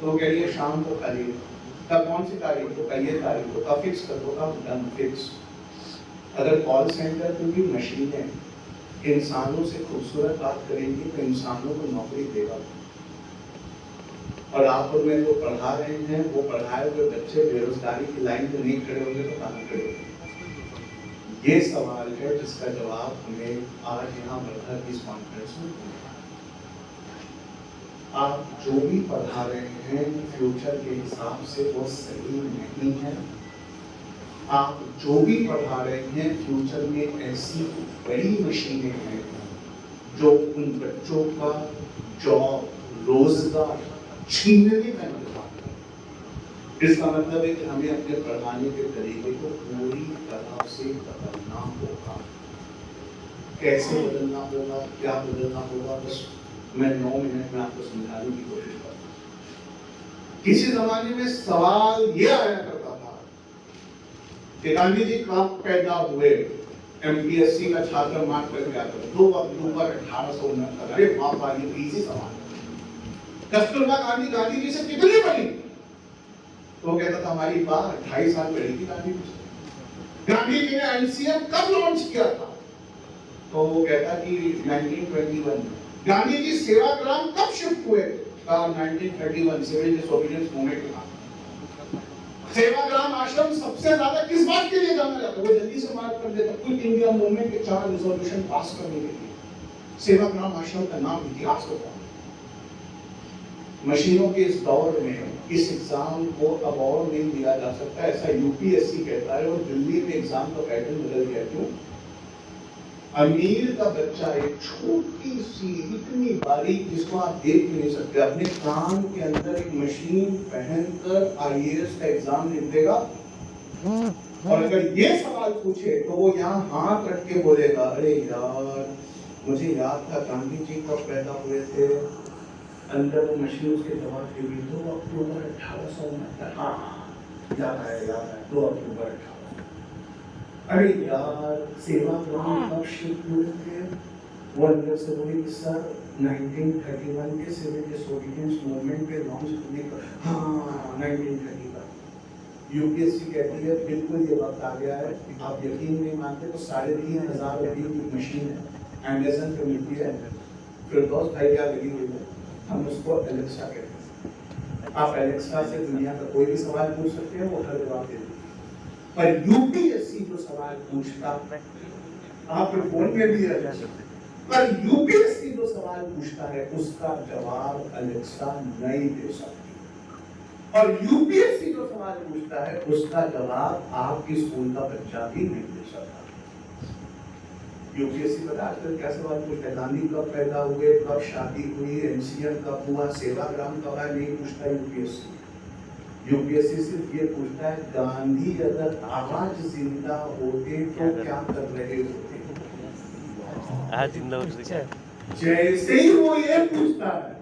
तो कह रही है शाम को खाली है। कब, कौन सी तारीख को? ये तारीख को। कब फिक्स कर दो? कब? Done, fix. अगर कॉल सेंटर पे भी मशीनें इंसानों से खूबसूरत बात करेंगी तो इंसानों को नौकरी देगा। और आप उनमें जो पढ़ा रहे हैं वो पढ़ाए हुए बच्चे बेरोजगारी की लाइन पे नहीं खड़े होंगे तो कहाँ खड़े होंगे? ये सवाल है जिसका जवाब हमें आज यहाँ बढ़कर इस कॉन्फ्रेंस में देना है। आप जो भी पढ़ा रहे हैं फ्यूचर के हिसाब से वो सही नहीं है। आप जो भी पढ़ा रहे हैं फ्यूचर में ऐसी बड़ी मशीनें हैं जो उन बच्चों का जॉब, रोजगार छीनने का इंतजाम है। इसका मतलब है कि हमें अपने पढ़ाने के तरीके को पूरी तरह से बदलना होगा। कैसे बदलना होगा, क्या बदलना होगा, बस मैं 9 मिनट में आपको समझाने की कोशिश करूंगा। किसी जमाने में सवाल ये आया करता था कि गांधी जी कब पैदा हुए? एमपीएससी का छात्र मार्क कर गया था 2 अक्टूबर 1869। अरे बाप रे, ये इजी सवाल है। कस्तूरबा गांधी जी से कितनी बड़ी? तो कहता था हमारी मां 2.5 साल पढ़ी थी गांधी जी से। गांधी जी ने एनसीएम कब लॉन्च किया था? तो वो कहता कि 1921 में। गांधी जी सेवाग्राम कब शिफ्ट हुए? 1931, सिविल डिसोबीडियंस मूवमेंट के बाद। सेवाग्राम आश्रम सबसे ज्यादा किस बात के लिए जाना जाता है? वो जल्दी से मार्क कर देता, क्विट इंडिया मूवमेंट के 4 रिजोल्यूशन पास करने के लिए सेवाग्राम आश्रम का नाम इतिहास होता है। मशीनों के इस दौर में इस एग्जाम को अब और नहीं दिया जा सकता, ऐसा यूपीएससी कहता है। और दिल्ली में एग्जाम का पैटर्न बदल गया। क्यों? अमीर का बच्चा एक छोटी सी इतनी बारीक जिसको आप देख भी नहीं सकते अपने कान के अंदर एक मशीन पहनकर आईएएस का एग्जाम लिख देगा। और अगर ये सवाल पूछे तो वो यहाँ हाथ रख के बोलेगा, अरे यार मुझे याद था गांधी जी कब पैदा हुए थे। अंदर वो मशीन उसके जवाब के लिए 2 अक्टूबर 1869। हाँ याद है 2 अक्टूबर 1800। अरे यार सेवाग्राम कब शिफ्ट हुए थे? वो अंदर से बोले कि सर 1931 के सिविल डिसोबीडियंस मूवमेंट पे लॉन्च करने का। हाँ 1931। यूपीएससी कहती है बिल्कुल ये वक्त आ गया है। आप यकीन नहीं मानते तो 3500 रुपये की मशीन है, अमेज़न पे मिलती है। फिर दोस्त भाई क्या लगी हुई है, हम उसको एलेक्सा कहते हैं। आप एलेक्सा से दुनिया का कोई भी सवाल पूछ सकते हैं, वो हर जवाब दे देगी। पर यूपीएससी जो सवाल पूछता, आप फोन में भी है, पर यूपीएससी जो सवाल पूछता है उसका जवाब एलेक्सा नहीं दे सकती। और यूपीएससी जो सवाल पूछता है उसका जवाब आपकी स्कूल का बच्चा भी नहीं दे सकता। यूपीएससी पता आजकल क्या सवाल पूछता है? गांधी कब पैदा हुए, कब शादी हुई, एमसीएम कब हुआ, सेवाग्राम कब आया, नहीं पूछता यूपीएससी। यूपीएससी सिर्फ ये पूछता है गांधी अगर आज जिंदा होते तो क्या कर रहे होते। आज जिंदा होते क्या? जैसे ही वो ये पूछता है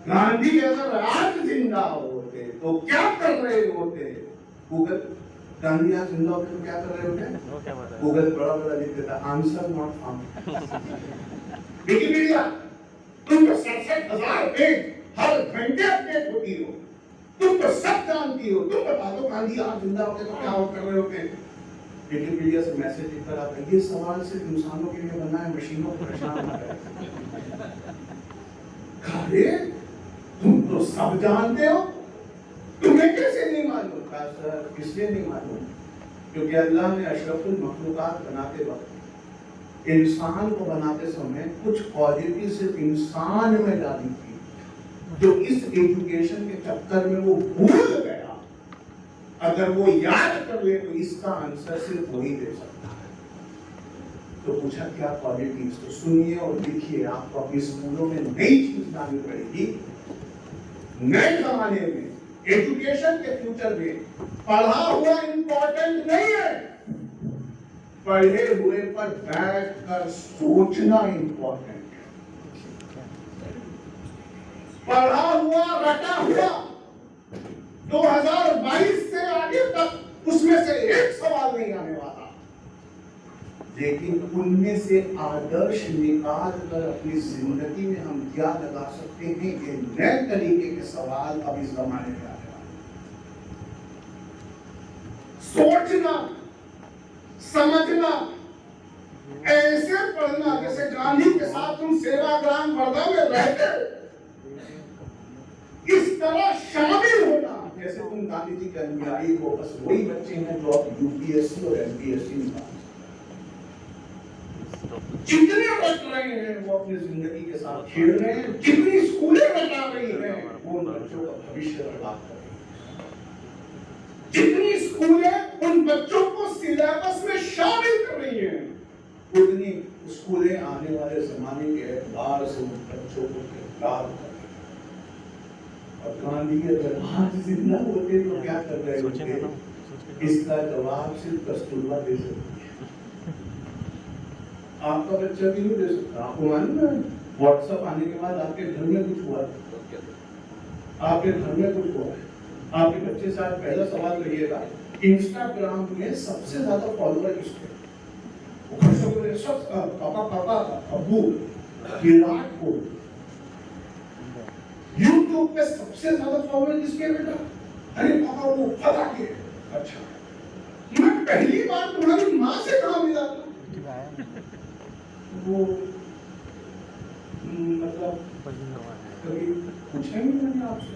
गांधी अगर आज जिंदा होते तो क्या कर रहे होते, गूगल गांधी आज जिंदा होते तो क्या कर रहे होते? गूगल बड़ा लिख देता आंसर नॉट फाउंड। विकिपीडिया तुम तो 67,000 पेज हर घंटे अपडेट होती हो, तुम तो सब जानती हो, तुम बता दो गांधी आज जिंदा होते तो क्या कर रहे होते? विकिपीडिया से मैसेज लिखकर आता है ये सवाल सिर्फ इंसानों के लिए बना है, मशीनों को परेशान ना करे। तुम तो सब जानते हो, तुम्हें कैसे नहीं मालूम? सर इसलिए नहीं मालूम क्योंकि अल्लाह ने अशरफुल मखलूकात बनाते वक्त, इंसान को बनाते समय कुछ क्वालिटी सिर्फ इंसान में डाली थी जो इस एजुकेशन के चक्कर में वो भूल गया। अगर वो याद कर ले तो इसका आंसर सिर्फ वही दे सकता है। तो पूछा क्या क्वालिटीज? तो सुनिए और लिखिए, आपको अपनी स्कूलों में नई चीज डालनी पड़ेगी। नए जमाने में एजुकेशन के फ्यूचर में पढ़ा हुआ इंपॉर्टेंट नहीं है, पढ़े हुए पर बैठकर सोचना इंपॉर्टेंट है। पढ़ा हुआ रटा हुआ 2022 से आगे तक उसमें से एक सवाल नहीं आने वाला। लेकिन उनमें से आदर्श निकाल कर अपनी जिंदगी में हम क्या लगा सकते हैं, ये नए तरीके के सवाल अब इस जमाने में आने वाले। सोचना, समझना, ऐसे पढ़ना जैसे गांधी के साथ तुम सेवाग्राम वर्धा में रहते, इस तरह शामिल होना जैसे तुम गांधी जी के अनुयायी हो। बस वही बच्चे हैं जो अब यूपीएससी और एमपीएससी निकाल, जितने रच रहे हैं वो अपनी जिंदगी के साथ खेल रहे हैं, जितनी स्कूलें बता रही हैं वो उन बच्चों का भविष्य बर्बाद कर रही हैं, जितनी स्कूलें उन बच्चों को सिलेबस में शामिल कर रही हैं, उतनी स्कूलें आने वाले जमाने के एतबार से उन बच्चों को गिरफ्तार कर रही हैं। और गांधी अगर आज जिंदा होते तो क्या कर रहे होते, इसका जवाब सिर्फ कस्तूरबा दे सकती है। आपका बच्चा भी नहीं दे सकता। आपको मालूम है व्हाट्सएप आने के बाद आपके घर में कुछ हुआ, आपके घर में कुछ हुआ, आपके बच्चे से आज पहला सवाल करिएगा, इंस्टाग्राम में सबसे ज्यादा फॉलोअर किसके? पापा पापा अब्बू विराट कोहली। यूट्यूब पे सबसे ज्यादा फॉलोअर किसके बेटा? अरे पापा वो पता के। अच्छा, मैं पहली बार तुम्हारी माँ से कहाँ मिला था? वो मतलब कभी पूछा ही नहीं आपसे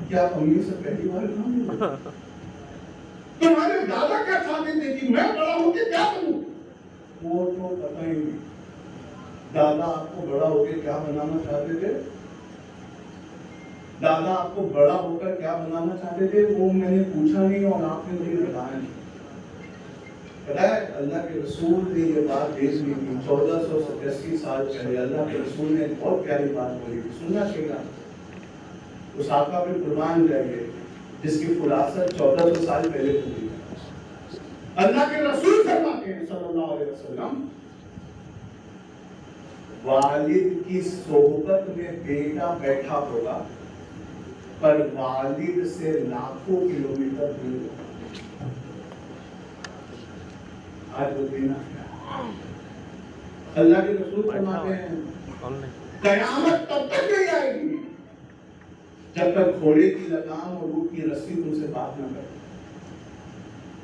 क्या आप अम्मी से पहली बार कहाँ मिले? तुम्हारे दादा क्या चाहते थे कि मैं बड़ा होकर क्या बनूं? वो तो पता ही नहीं। दादा आपको बड़ा होकर क्या बनाना चाहते थे? दादा आपको बड़ा होकर क्या बनाना चाहते थे वो मैंने पूछा नहीं और आपने मुझे बताया नहीं। पता है अल्लाह के रसूल ने ये बात भेज दी थी 1487 साल पहले। अल्लाह के रसूल ने बहुत प्यारी बात बोली थी, सुनना चाहिए। उस आका पे कुर्बान जाइए जिसकी फुरासत 1400 साल पहले हुई है। अल्लाह के रसूल फरमाते हैं सल्लल्लाहु अलैहि वसल्लम, वालिद की सोहबत में बेटा बैठा होगा पर वालिद से लाखों किलोमीटर दूर। आज वो देना अल्लाह के रसूल फरमाते हैं कयामत तब तक नहीं आएगी जब तक घोड़े की लगाम और ऊँट की रस्सी तुमसे बात न करे।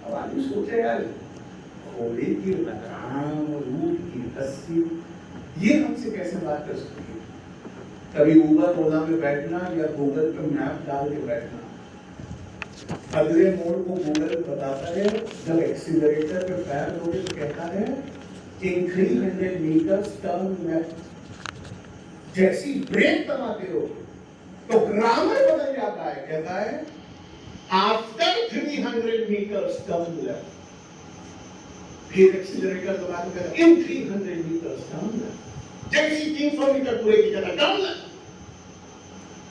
अब आदमी सोचे यार घोड़े की लगाम और ऊँट की रस्सी ये हमसे कैसे बात कर सकती है? कभी ऊबर ओला में बैठना या गूगल पे मैप डाल के बैठना, अगले मोड़ को गूगल बताता है, जब एक्सीलरेटर पे पैर दोगे तो कहता है इन 300 मीटर्स टर्न लेफ्ट। जैसी ब्रेक दबाते हो तो ग्रामर बदल जाता है, कहता है आफ्टर 300 मीटर्स टर्न लेफ्ट। फिर एक्सीलरेटर दबा के कहता है इन 300 मीटर्स टर्न लेफ्ट। जैसी 300 मीटर पूरे की जगह टर्न लेफ्ट।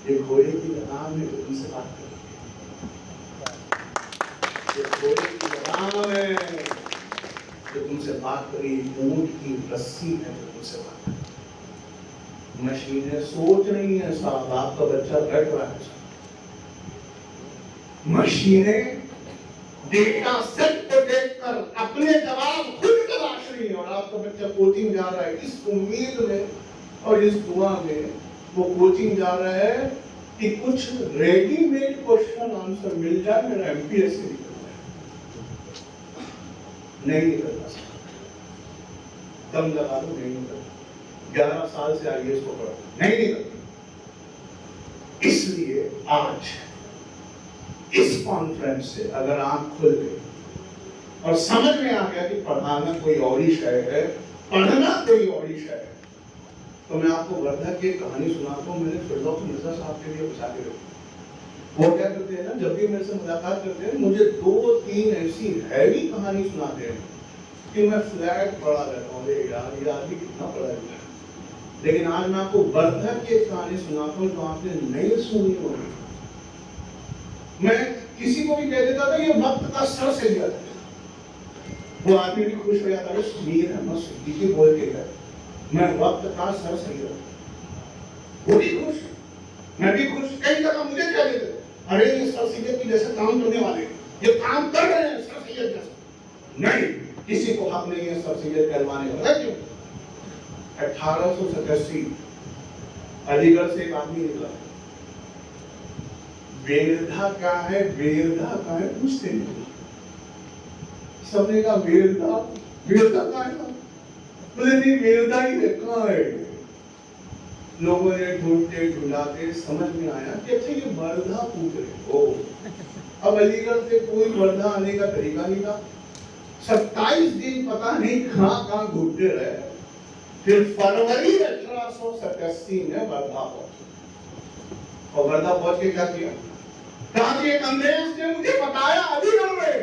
ये घोड़े की लगाम में तुमसे बात कर, घोड़े की लगाम है जो तुमसे बात करी, ऊंट की रस्सी है जो तुमसे बात करी। मशीनें सोच रही हैं साहब, आपका बच्चा बैठ रहा है, मशीनें डेटा सेट को देखकर अपने जवाब खुद तलाश रही हैं और आपका बच्चा कोचिंग जा रहा है इस उम्मीद में और इस दुआ में वो कोचिंग जा रहा है कि कुछ रेडीमेड क्वेश्चन आंसर मिल जाए, मेरा एमपीएससी निकल जाए। नहीं निकलता, दम लगा दो नहीं निकलता। 11 साल से आईएएस को पढ़ो नहीं निकलती। इसलिए आज इस कॉन्फ्रेंस से अगर आंख खुल गई और समझ में आ गया कि पढ़ाना कोई और ही शय है, पढ़ना कोई और ही शय है, तो मैं आपको वर्धा की कहानी सुनाता हूँ। मैंने फिरदौस मिर्जा साहब के लिए बचा के रखी। वो क्या करते हैं ना, जब भी मेरे से मुलाकात करते हैं मुझे 2-3 ऐसी हैवी कहानी सुनाते हैं कि मैं फ्लैट पढ़ा रहता हूँ, यार ये आदमी कितना पढ़ा है। लेकिन आज मैं आपको वर्धा की एक कहानी सुनाता हूँ जो आपने नहीं सुनी होगी। मैं किसी को भी कह देता था ये वक्त का सर सैयद है, वो आदमी भी खुश हो जाता है, सुनिए ना मत सुनिए बोल के गए, मैं वक्त का सर सैयद, वो भी खुश, मैं भी खुश। कई जगह मुझे क्या देते, अरे ये सर सैयद की जैसे काम करने वाले, ये काम कर रहे हैं सर सैयद जैसा। नहीं, किसी को हक नहीं है सब्सिडी करवाने का। क्यों? 1887 अलीगढ़ से एक आदमी निकला, वेरधा क्या है, वेरधा क्या है पूछते नहीं, सबने कहा वेरधा, वेरधा क्या है, बोले नहीं वेरधा ही है, कहाँ है? लोगों ने ढूंढते ढूंढाते समझ में आया कि अच्छा ये वर्धा पूछ रहे हो। अब अलीगढ़ से कोई वर्धा आने का तरीका नहीं था। 27 दिन पता नहीं कहाँ घूमते रहे, फिर फरवरी 1887 में वर्धा पहुंचे। और वर्धा पहुंच के क्या किया? कहा कि एक अंग्रेज ने मुझे बताया अलीगढ़ में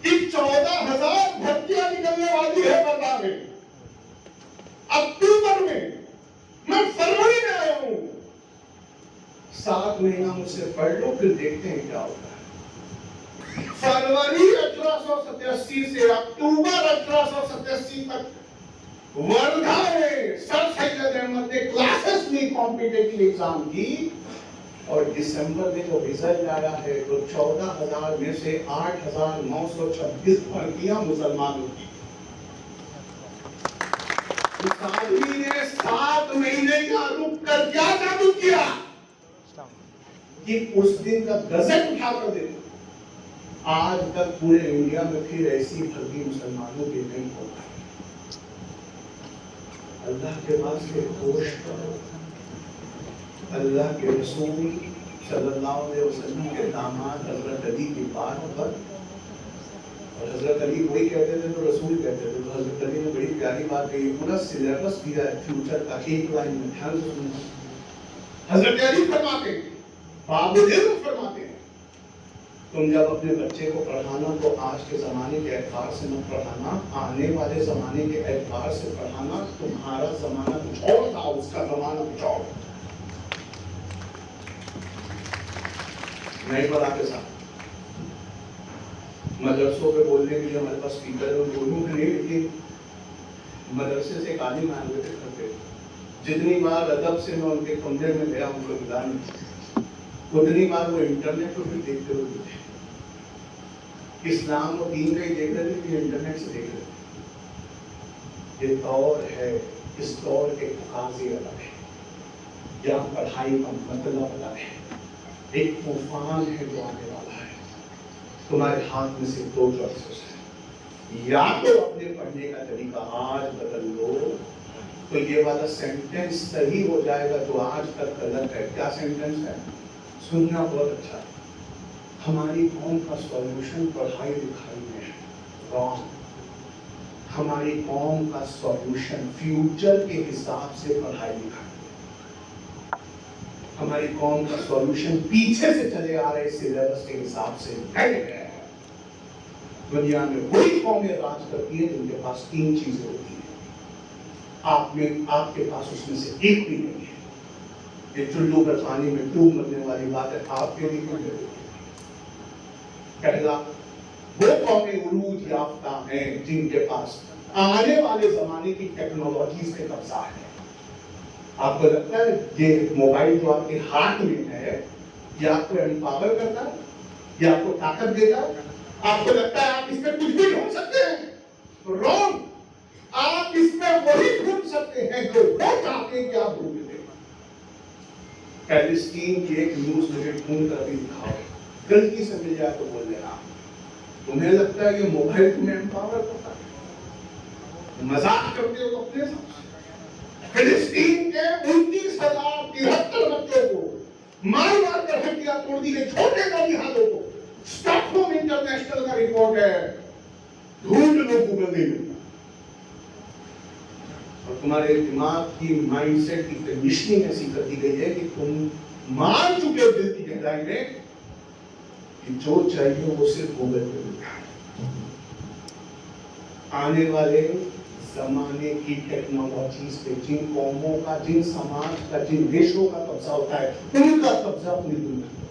कि 14,000 भर्तियां निकलने वाली है वर्धा में अक्टूबर में, मैं फरवरी में आया हूं, 7 महीना मुझसे पढ़ लो फिर देखते हैं क्या होता है। फरवरी 1887 से अक्टूबर 1887 तक वर्धा में सर सैयद अहमद ने क्लासेस में कॉम्पिटिटिव एग्जाम की और दिसंबर में जो रिजल्ट आया है तो 14,000 में से 8,926 भर्तियां मुसलमानों की। उस आदमी ने 7 महीने का रुक कर क्या जादू किया कि उस दिन का गजट उठा कर दे। आज तक पूरे इंडिया में फिर ऐसी भर्ती मुसलमानों की नहीं हो पाई। अल्लाह के पास से होश करो, अल्लाह के रसूल सल्लल्लाहु अलैहि वसल्लम के दामाद हजरत अली की बात पर, और हजरत अली वही कहते थे तो रसूल कहते थे, तो हजरत अली ने बड़ी प्यारी बात कही, पूरा सिलेबस दिया है फ्यूचर का, एक लाइन में ध्यान से सुनना। हजरत अली फरमाते हैं, बाबुल फरमाते हैं, तुम जब अपने बच्चे को पढ़ाना तो आज के जमाने के एतबार से मत पढ़ाना, आने वाले जमाने के एतबार से पढ़ाना। तुम्हारा जमाना कुछ और था, उसका जमाना कुछ और। नहीं पढ़ाते साहब, मदरसों पे बोलने के लिए हमारे पास स्पीकर है, बोलूंगा नहीं, लेकिन मदरसे से एक आलिम आए हुए थे घर पे, जितनी बार अदब से मैं उनके कमरे में गया उनको गुजारने, उतनी बार वो इंटरनेट को भी देखते हुए थे। इस्लाम और दीन का ही देख रहे थे कि इंटरनेट से देख रहे थे। ये दौर है, इस दौर के तकाज़े अलग है, यहाँ पढ़ाई का मतलब अलग है। एक तूफान है जो आने वाला है, तुम्हारे हाथ में से 2 चॉइसेस है, या तो अपने पढ़ने का तरीका आज बदल लो तो ये वाला सेंटेंस सही हो जाएगा जो आज तक गलत है। क्या सेंटेंस है? सुनना बहुत अच्छा है। हमारी कौम का सॉल्यूशन पढ़ाई लिखाई में है, रॉन्ग। हमारी कौम का सॉल्यूशन फ्यूचर के हिसाब से पढ़ाई लिखाई, हमारी कौम का सॉल्यूशन पीछे से चले आ रहे सिलेबस के हिसाब से है। दुनिया में वही कौमें राज करती है जिनके पास 3 चीजें होती हैं, आपके पास उसमें से एक भी नहीं है। ये चुल्लू पर पानी में डूब मरने वाली बात है, आपके लिए क्यों है? पहला, वो कौमें उरूज याफ्ता हैं जिनके पास आने वाले जमाने की टेक्नोलॉजी पे कब्जा है। आपको लगता है ये मोबाइल जो आपके हाथ में है ये आपको एम्पावर करता है, ये आपको ताकत देता है? आपको लगता है आप इसमें कुछ भी ढूंढ सकते हैं? रॉन्ग। आप इसमें वही ढूंढ सकते हैं जो वो चाहते हैं कि आप ढूंढ लें। पैलेस्टीन की एक न्यूज मुझे ढूंढ कर भी दिखाओ, गलती से मिल जाए तो बोल देना। तुम्हें लगता है ये मोबाइल तुम्हें एम्पावर करता है? मजाक करते हो अपने साथ। फिलिस्तीन के 29,073 बच्चों को मार मार कर हड्डियां तोड़ दी गई, छोटे बनिहालों को। स्टॉकहोम इंटरनेशनल का रिपोर्ट है, ढूंढ लो गूगल में। और तुम्हारे दिमाग की माइंडसेट की कंडीशनिंग ऐसी कर दी गई है कि तुम मान चुके हो दिल की गहराई में कि जो चाहिए वो सिर्फ गूगल पे मिलता है। आने वाले जमाने की टेक्नोलॉजीज पे जिन कौमों का, जिन समाज का, जिन देशों का कब्जा होता है, उनका कब्जा पूरी दुनिया में।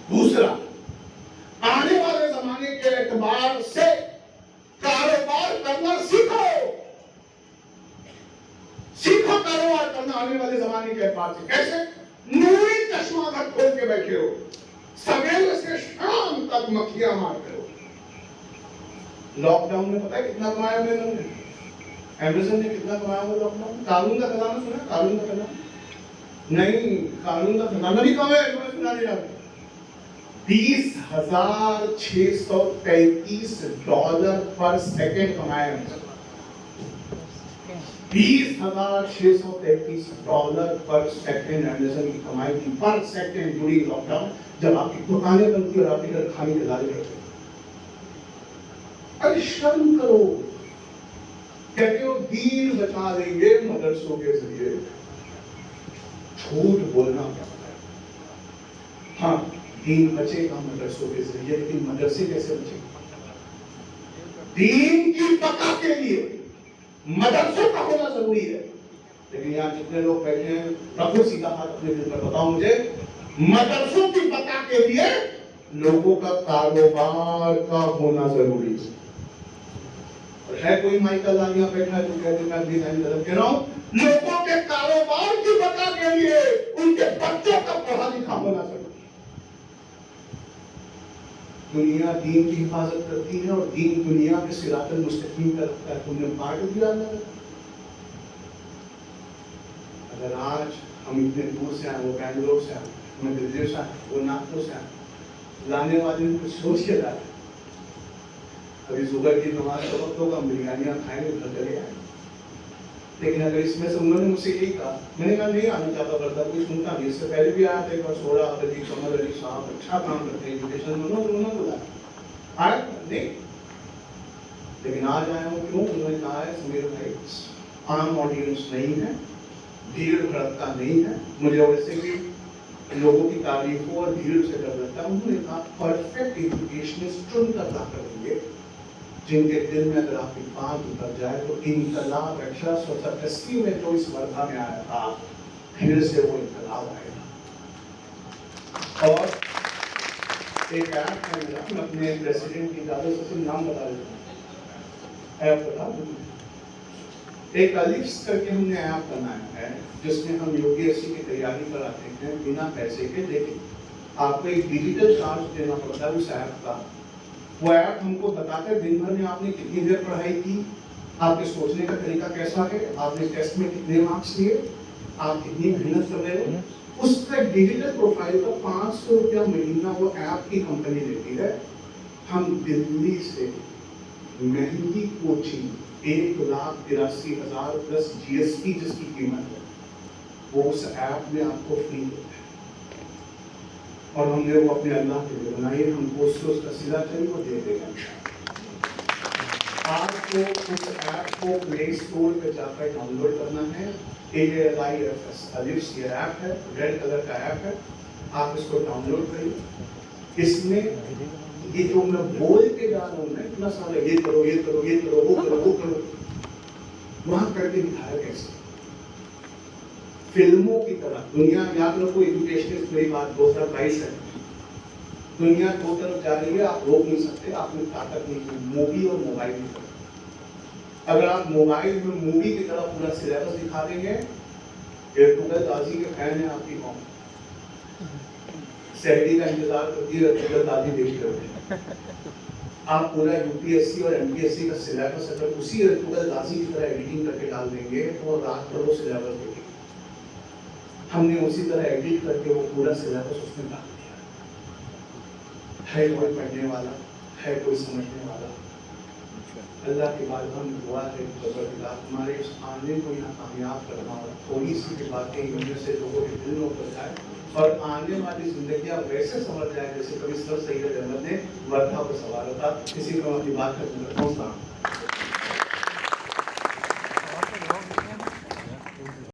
दूसरा, आने वाले जमाने के एतबार से कारोबार करना सीखो। सीखो कारोबार करना आने वाले जमाने के एतबार से। कैसे? नूरी चश्मा घर खोल के बैठे हो, सवेरे से शाम तक मक्खियां मारते हो, लॉकडाउन में पता है कितना कमाया एमेजन ने? एमेजन ने कितना कमाया वो लॉकडाउन? कानून का खजाना सुना? कानून का खजाना नहीं, कानून का खजाना नहीं कमाया, तुम्हें सुना नहीं जाता। $20,633 पर सेकंड कमाया। $20,633 पर सेकंड अमेज़न की कमाई थी पर सेकंड ड्यूरिंग लॉकडाउन, जब आपकी दुकानें बंद थी और आपके घर खाने के लाले रहते। अरे शर्म करो। कहते हो दीन बचा देंगे मदरसों के जरिए। झूठ बोलना पड़ता है। हाँ, दीन बचेगा मदरसों के जरिए, लेकिन मदरसे कैसे बचेंगे? दीन की बका के लिए मदरसों का होना जरूरी है। लेकिन यहाँ जितने लोग बैठे हैं, रखो सीधा हाथ अपने दिल पर, बताओ मुझे, मदरसों की बका के लिए लोगों का कारोबार का होना जरूरी है। और है कोई माइकल लालिया बैठा है जो कहते मैं भी गलत कह रहा हूं? लोगों के कारोबार की बका के लिए उनके बच्चों का पढ़ा लिखा होना जरूरी है। दुनिया दीन की हिफाजत करती है और दीन दुनिया के सिरातल मुस्तकीम पर रखता है। तुमने बांट दिया ना। अगर आज हम इतने दूर से आए, वो बैंगलोर से आए, मैं दिल्ली से आए, वो नागपुर से आए, लाने वाले ने कुछ सोच के लाए। अभी सुबह की नमाज का वक्त होगा, हम बिरयानियां खाएंगे, घर चले आए। लेकिन अगर इसमें से उन्होंने मुझसे यही कहा, मैंने कहा नहीं आना चाहता, करता कोई सुनता नहीं। इससे पहले भी आया था एक बार, सोरा अली, कमर अली साहब अच्छा काम करते हैं एजुकेशन में, उन्होंने बुलाया आया नहीं। लेकिन आज आया हूँ क्यों? उन्होंने कहा है समीर भाई आम ऑडियंस नहीं है, भीड़ भड़कता नहीं है, मुझे वैसे भी लोगों की तारीफों और भीड़ से डर लगता है। उन्होंने कहा परफेक्ट एजुकेशनिस्ट चुनकर ला करेंगे जिनके दिल में अगर आपकी बात उतर जाए तो इनकलाब 1887 में जो इस वर्धा में आया था, फिर से वो इनकलाब आएगा। और एक ऐप है मेरा, मैं अपने प्रेसिडेंट की इजाजत से नाम बता देता हूँ, ऐप बता दूँ। एक अलिफ्स करके हमने ऐप बनाया है जिसमें हम यूपीएससी की तैयारी कराते हैं बिना पैसे के। लेकिन आपको एक डिजिटल चार्ज देना पड़ता है उस ऐप का। वो ऐप हमको बताता है दिन भर में आपने कितनी देर पढ़ाई की, आपके सोचने का तरीका कैसा है, आपने टेस्ट में कितने मार्क्स लिए, आप कितनी मेहनत कर रहे हो। उसका डिजिटल प्रोफाइल का 500 रुपया महीना वो ऐप की कंपनी लेती है। हम दिल्ली से महंगी कोचिंग 1,83,000 प्लस जीएसटी जिसकी कीमत है, वो उस ऐप में आपको फ्री देता है। और हमने वो अपने अल्लाह के लिए बनाई है, हमको उसका सिला चाहिए वो दे देगा। आपको उस ऐप को प्ले स्टोर पे जाकर डाउनलोड करना है। ALIFS अलिफ्स ये ऐप है, रेड कलर का ऐप है, आप इसको डाउनलोड करिए। इसमें ये जो मैं बोल के जा रहा हूँ ना, इतना सारा ये करो ये करो ये करो वो करो वो करो, वहां करके दिखाया कैसे फिल्मों की तरह। दुनिया याद रखो, एजुकेशन मेरी बात 2022 है, दुनिया दो तरफ जा रही है, आप रोक नहीं सकते, आपने ताकत नहीं की। मूवी और मोबाइल की तरफ, अगर आप मोबाइल में मूवी की तरह पूरा सिलेबस दिखा देंगे, इर्तुगल गाजी के फैन है आपकी कौन? सहरी का इंतजार करती है, इर्तुगल गाजी देखते हो। आप पूरा यूपीएससी और एमपीएससी का सिलेबस अगर उसी इर्तुगल गाजी की तरह एडिटिंग करके डाल देंगे तो रात भर वो सिलेबस देखेंगे। हमने उसी तरह एडिट करके वो पूरा सिलेबस उसमें डाल दिया। है कोई पढ़ने वाला, है कोई समझने वाला? अल्लाह के बाद हम दुआ है हमारे इस आने को यहाँ कामयाब करना और थोड़ी सी की बातें इनमें से लोगों के दिल में उतर जाए और आने वाली जिंदगियाँ वैसे समझ जाए जैसे कभी सर सैयद अहमद ने वर्धा पर सवाल था। किसी को अपनी बात करना